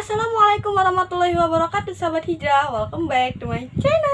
Assalamualaikum warahmatullahi wabarakatuh, sahabat hijrah. Welcome back to my channel.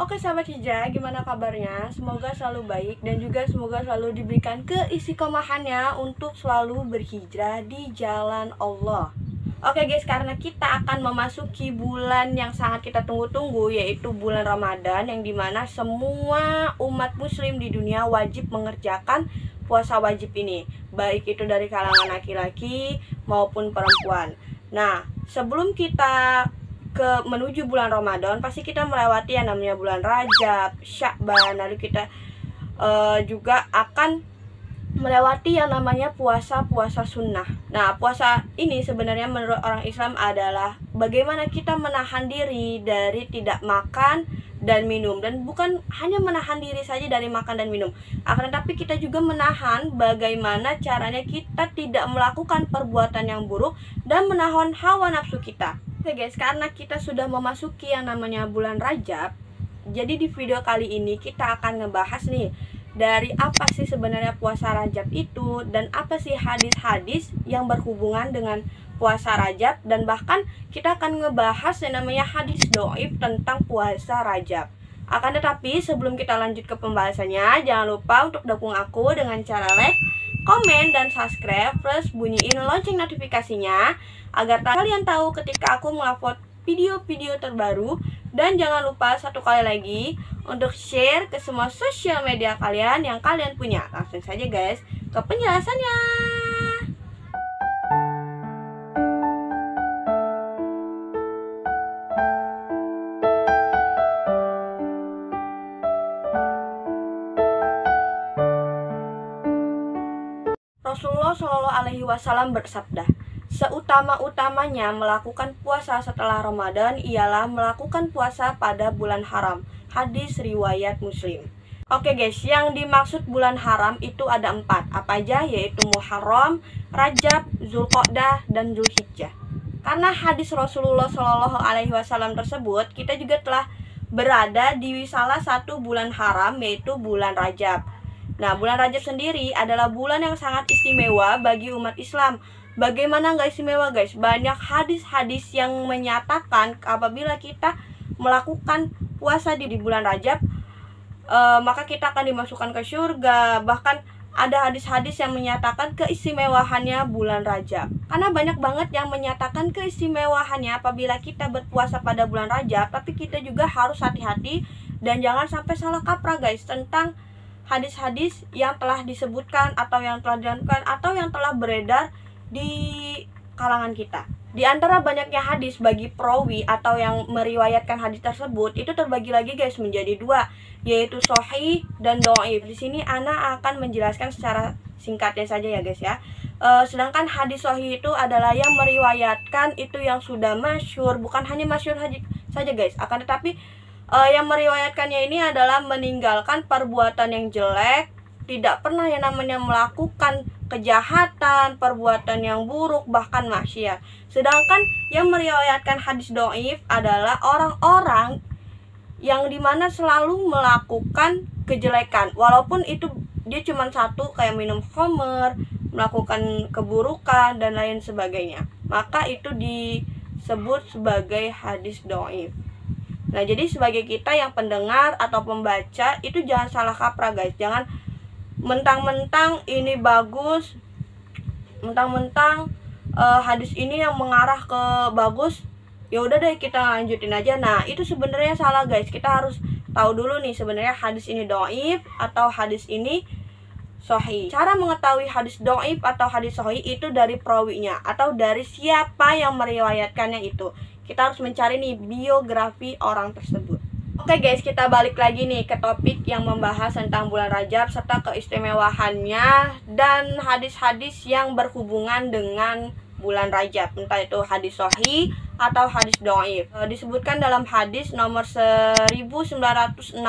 Oke sahabat hijrah, gimana kabarnya? Semoga selalu baik dan juga semoga selalu diberikan keistiqomahannya untuk selalu berhijrah di jalan Allah. Oke guys, karena kita akan memasuki bulan yang sangat kita tunggu-tunggu, yaitu bulan Ramadan, yang dimana semua umat muslim di dunia wajib mengerjakan puasa wajib ini, baik itu dari kalangan laki-laki maupun perempuan. Nah, sebelum kita menuju bulan Ramadan, pasti kita melewati yang namanya bulan Rajab, Sya'ban, lalu kita juga akan melewati yang namanya puasa sunnah. Nah, puasa ini sebenarnya menurut orang Islam adalah bagaimana kita menahan diri dari tidak makan dan minum, dan bukan hanya menahan diri saja dari makan dan minum, akan tetapi kita juga menahan bagaimana caranya kita tidak melakukan perbuatan yang buruk dan menahan hawa nafsu kita. Oke guys, karena kita sudah memasuki yang namanya bulan Rajab, jadi di video kali ini kita akan ngebahas nih dari apa sih sebenarnya puasa Rajab itu, dan apa sih hadis-hadis yang berhubungan dengan puasa Rajab, dan bahkan kita akan ngebahas yang namanya hadis dhaif tentang puasa Rajab. Akan tetapi sebelum kita lanjut ke pembahasannya, jangan lupa untuk dukung aku dengan cara like, komen, dan subscribe, plus bunyiin lonceng notifikasinya agar kalian tahu ketika aku mengupload video-video terbaru. Dan jangan lupa satu kali lagi untuk share ke semua sosial media kalian yang kalian punya. Langsung saja guys ke penjelasannya. Rasulullah Shallallahu Alaihi Wasallam bersabda, seutama-utamanya melakukan puasa setelah Ramadan ialah melakukan puasa pada bulan haram. Hadis riwayat Muslim. Oke guys, yang dimaksud bulan haram itu ada 4. Apa aja? Yaitu Muharram, Rajab, Zulqa'dah, dan Zulhijjah. Karena hadis Rasulullah Shallallahu Alaihi Wasallam tersebut, kita juga telah berada di salah satu bulan haram, yaitu bulan Rajab. Nah, bulan Rajab sendiri adalah bulan yang sangat istimewa bagi umat Islam. Bagaimana nggak istimewa guys? Banyak hadis-hadis yang menyatakan apabila kita melakukan puasa di bulan Rajab, maka kita akan dimasukkan ke surga. Bahkan ada hadis-hadis yang menyatakan keistimewaannya bulan Rajab. Karena banyak banget yang menyatakan keistimewaannya apabila kita berpuasa pada bulan Rajab. Tapi kita juga harus hati-hati dan jangan sampai salah kaprah guys tentang hadis-hadis yang telah disebutkan atau yang telah dilakukan atau yang telah beredar di kalangan kita. Di antara banyaknya hadis bagi perawi atau yang meriwayatkan hadis tersebut itu terbagi lagi guys menjadi 2, yaitu sahih dan dhaif. Di sini ana akan menjelaskan secara singkatnya saja ya guys ya. Sedangkan hadis sahih itu adalah yang meriwayatkan itu yang sudah masyhur, bukan hanya masyhur saja guys, akan tetapi yang meriwayatkannya ini adalah meninggalkan perbuatan yang jelek, tidak pernah yang namanya melakukan kejahatan, perbuatan yang buruk, bahkan maksiat. Sedangkan yang meriwayatkan hadis dhaif adalah orang-orang yang dimana selalu melakukan kejelekan, walaupun itu dia cuma satu, kayak minum khamr, melakukan keburukan dan lain sebagainya, maka itu disebut sebagai hadis dhaif. Nah, jadi sebagai kita yang pendengar atau pembaca itu jangan salah kaprah guys. Jangan mentang-mentang ini bagus, mentang-mentang hadis ini yang mengarah ke bagus, ya udah deh kita lanjutin aja. Nah, itu sebenarnya salah guys. Kita harus tahu dulu nih sebenarnya hadis ini dhaif atau hadis ini sahih. Cara mengetahui hadis dhaif atau hadis sahih itu dari perawinya atau dari siapa yang meriwayatkannya itu. Kita harus mencari nih biografi orang tersebut. Oke guys, kita balik lagi nih ke topik yang membahas tentang bulan Rajab serta keistimewaannya dan hadis-hadis yang berhubungan dengan bulan Rajab, entah itu hadis sahih atau hadis dhaif. Disebutkan dalam hadis nomor 1960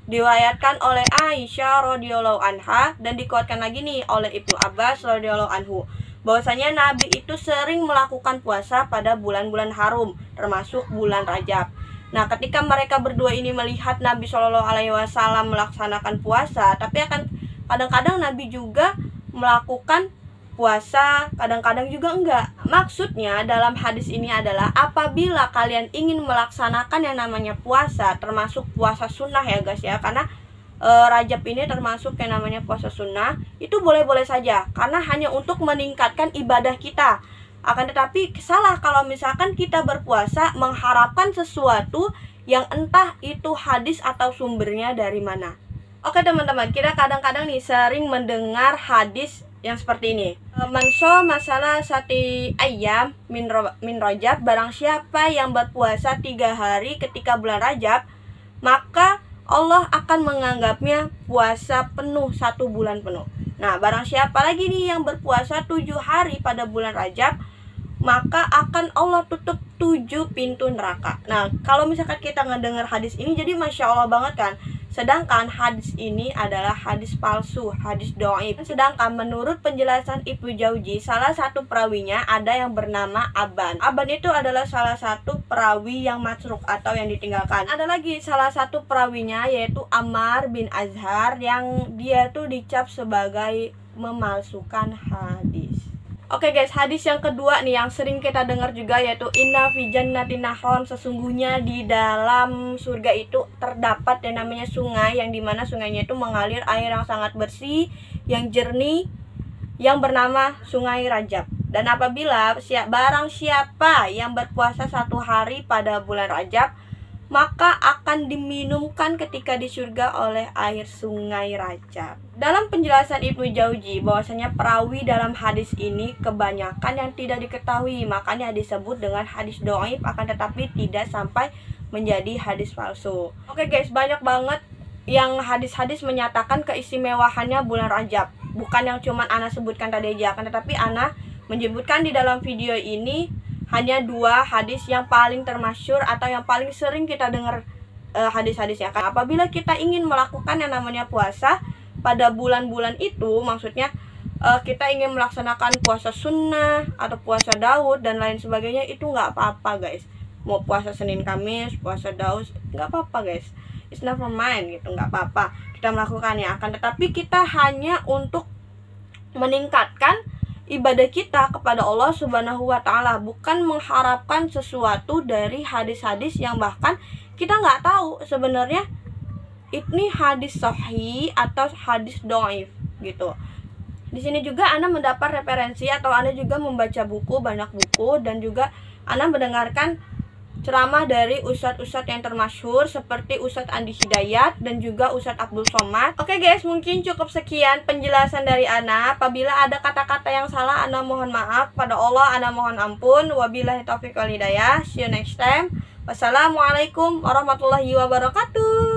Diriwayatkan oleh Aisyah radhiyallahu anha dan dikuatkan lagi nih oleh Ibnu Abbas radhiyallahu anhu bahwasanya Nabi itu sering melakukan puasa pada bulan-bulan haram termasuk bulan Rajab. Nah, ketika mereka berdua ini melihat Nabi Shallallahu Alaihi Wasallam melaksanakan puasa, tapi akan kadang-kadang Nabi juga melakukan puasa, kadang-kadang juga enggak. Maksudnya dalam hadis ini adalah apabila kalian ingin melaksanakan yang namanya puasa, termasuk puasa sunnah ya guys ya, karena Rajab ini termasuk yang namanya puasa sunnah, itu boleh-boleh saja karena hanya untuk meningkatkan ibadah kita. Akan tetapi salah kalau misalkan kita berpuasa mengharapkan sesuatu yang entah itu hadis atau sumbernya dari mana. Oke teman-teman, kita kadang-kadang nih sering mendengar hadis yang seperti ini. Manso masalah sati ayam min Rajab, barang siapa yang berpuasa 3 hari ketika bulan Rajab, maka Allah akan menganggapnya puasa penuh 1 bulan penuh. Nah, barang siapa lagi nih yang berpuasa 7 hari pada bulan Rajab, maka akan Allah tutup 7 pintu neraka. Nah, kalau misalkan kita ngedengar hadis ini, jadi Masya Allah banget kan. Sedangkan hadis ini adalah hadis palsu, hadis dhaif. Sedangkan menurut penjelasan Ibnu Jauzi, salah satu perawinya ada yang bernama Aban. Aban itu adalah salah satu perawi yang matruk atau yang ditinggalkan. Ada lagi salah satu perawinya yaitu Ammar bin Azhar yang dia tuh dicap sebagai memalsukan hadis. Oke guys, hadis yang kedua nih yang sering kita dengar juga yaitu inna fi jannatin nahron, sesungguhnya di dalam surga itu terdapat yang namanya sungai, yang dimana sungainya itu mengalir air yang sangat bersih, yang jernih, yang bernama Sungai Rajab. Dan apabila barang siapa yang berpuasa 1 hari pada bulan Rajab, maka akan diminumkan ketika di surga oleh air Sungai Rajab. Dalam penjelasan Ibnu Jauzi bahwasanya perawi dalam hadis ini kebanyakan yang tidak diketahui, makanya disebut dengan hadis dhaif, akan tetapi tidak sampai menjadi hadis palsu. Oke guys, banyak banget yang hadis-hadis menyatakan keistimewaannya bulan Rajab. Bukan yang cuman Ana sebutkan tadi aja, akan tetapi Ana menyebutkan di dalam video ini hanya 2 hadis yang paling termasyhur atau yang paling sering kita dengar hadis-hadisnya. Apabila kita ingin melakukan yang namanya puasa pada bulan-bulan itu, maksudnya kita ingin melaksanakan puasa sunnah atau puasa Daud dan lain sebagainya, itu nggak apa-apa guys. Mau puasa Senin Kamis, puasa Daud, nggak apa-apa guys. It's never mind gitu, nggak apa-apa kita melakukannya. Akan tetapi kita hanya untuk meningkatkan ibadah kita kepada Allah Subhanahu wa Ta'ala, bukan mengharapkan sesuatu dari hadis-hadis yang bahkan kita nggak tahu sebenarnya ini hadis sahih atau hadis dhaif gitu. Di sini juga Ana mendapat referensi atau Ana juga membaca buku, banyak buku, dan juga Ana mendengarkan ceramah dari ustadz-ustadz yang termasyhur seperti Ustadz Andi Hidayat dan juga Ustadz Abdul Somad. Oke guys, mungkin cukup sekian penjelasan dari Ana. Apabila ada kata-kata yang salah, Ana mohon maaf. Pada Allah, Ana mohon ampun. Wabillahi taufiq wal hidayah. See you next time. Wassalamualaikum warahmatullahi wabarakatuh.